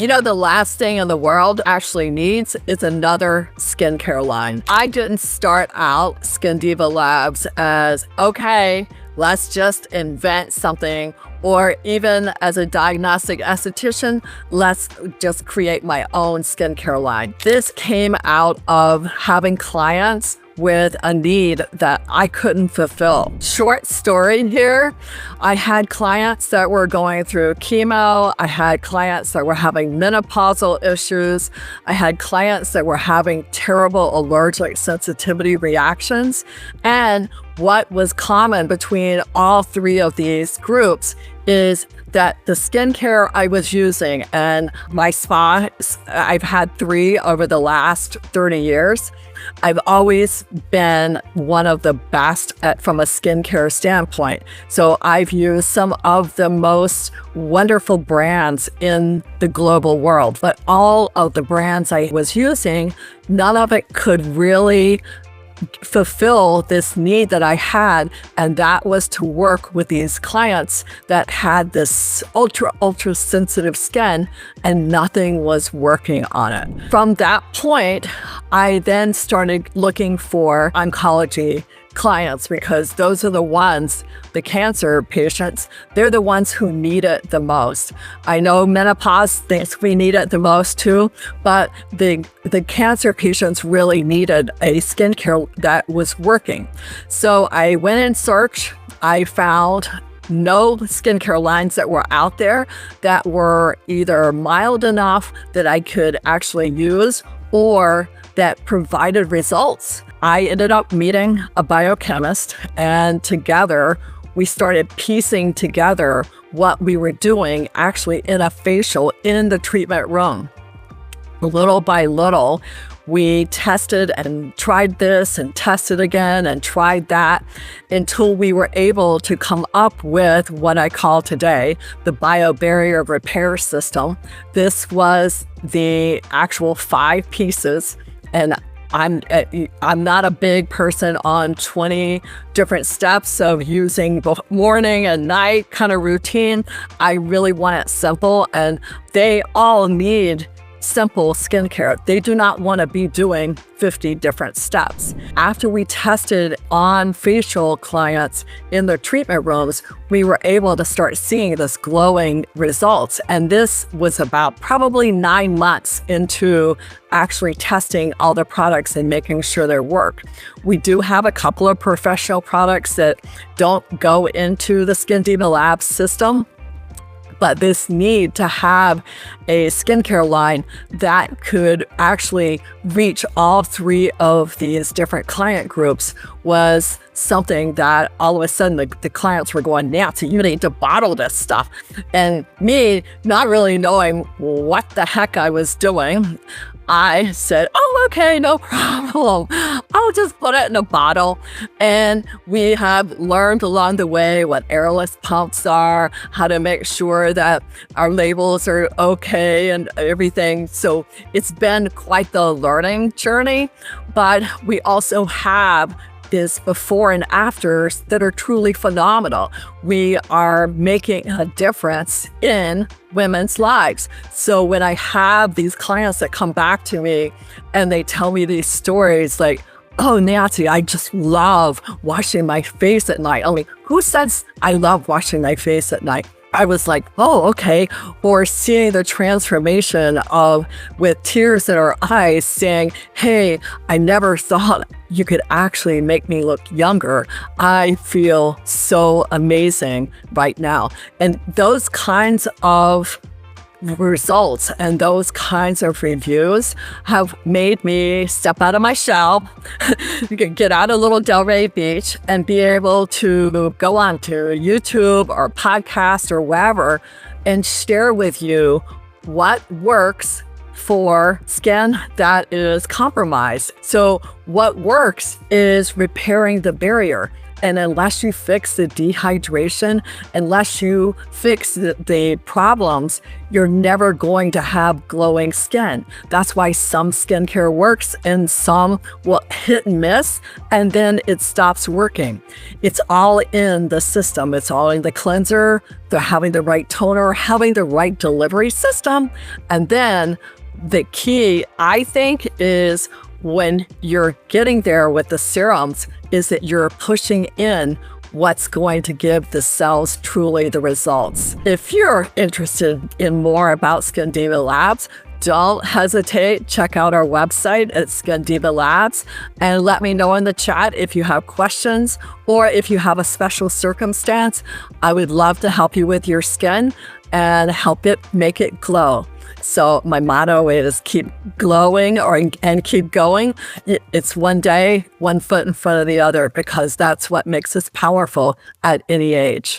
You know, the last thing in the world actually needs is another skincare line. I didn't start out Skin Diva Labs as, okay, let's just invent something, or even as a diagnostic esthetician, let's just create my own skincare line. This came out of having clients with a need that I couldn't fulfill. Short story here, I had clients that were going through chemo. I had clients that were having menopausal issues. I had clients that were having terrible allergic sensitivity reactions. And what was common between all three of these groups is that the skincare I was using, and my spa, I've had 3 over the last 30 years. I've always been one of the best from a skincare standpoint. So I've used some of the most wonderful brands in the global world, but all of the brands I was using, none of it could really fulfill this need that I had, and that was to work with these clients that had this ultra sensitive skin, and nothing was working on it. From that point, I then started looking for oncology clients, because those are the ones, the cancer patients, they're the ones who need it the most. I know menopause thinks we need it the most too, but the cancer patients really needed a skincare that was working. So I went in search. I found no skincare lines that were out there that were either mild enough that I could actually use or that provided results. I ended up meeting a biochemist, and together we started piecing together what we were doing actually in a facial in the treatment room. Little by little, we tested and tried this and tested again and tried that until we were able to come up with what I call today the biobarrier repair system. This was the actual 5 pieces, and I'm not a big person on 20 different steps of using both morning and night kind of routine. I really want it simple, and they all need simple skincare. They do not want to be doing 50 different steps. After we tested on facial clients in their treatment rooms, we were able to start seeing this glowing results. And this was about probably 9 months into actually testing all the products and making sure they work. We do have a couple of professional products that don't go into the Skin Diva Labs system, but this need to have a skincare line that could actually reach all 3 of these different client groups was something that all of a sudden the clients were going, Nancy, you need to bottle this stuff. And me, not really knowing what the heck I was doing, I said, oh, okay, no problem. I'll just put it in a bottle. And we have learned along the way what airless pumps are, how to make sure that our labels are okay and everything. So it's been quite the learning journey, but we also have this before and afters that are truly phenomenal. We are making a difference in women's lives. So when I have these clients that come back to me and they tell me these stories like, oh, Nancy, I just love washing my face at night. I mean, who says I love washing my face at night? I was like, oh, okay. Or seeing the transformation of, with tears in her eyes, saying, hey, I never thought you could actually make me look younger. I feel so amazing right now. And those kinds of results and those kinds of reviews have made me step out of my shell, get out of little Delray Beach, and be able to go on to YouTube or podcast or wherever and share with you what works for skin that is compromised. So what works is repairing the barrier. And unless you fix the dehydration, unless you fix the problems, you're never going to have glowing skin. That's why some skincare works and some will hit and miss, and then it stops working. It's all in the system. It's all in the cleanser, having the right toner, having the right delivery system. And then the key, I think, is when you're getting there with the serums, is that you're pushing in what's going to give the cells truly the results. If you're interested in more about Skin Diva Labs, don't hesitate. Check out our website at Skin Diva Labs and let me know in the chat if you have questions or if you have a special circumstance. I would love to help you with your skin and help it make it glow. So my motto is keep glowing and keep going. It's one day, one foot in front of the other, because that's what makes us powerful at any age.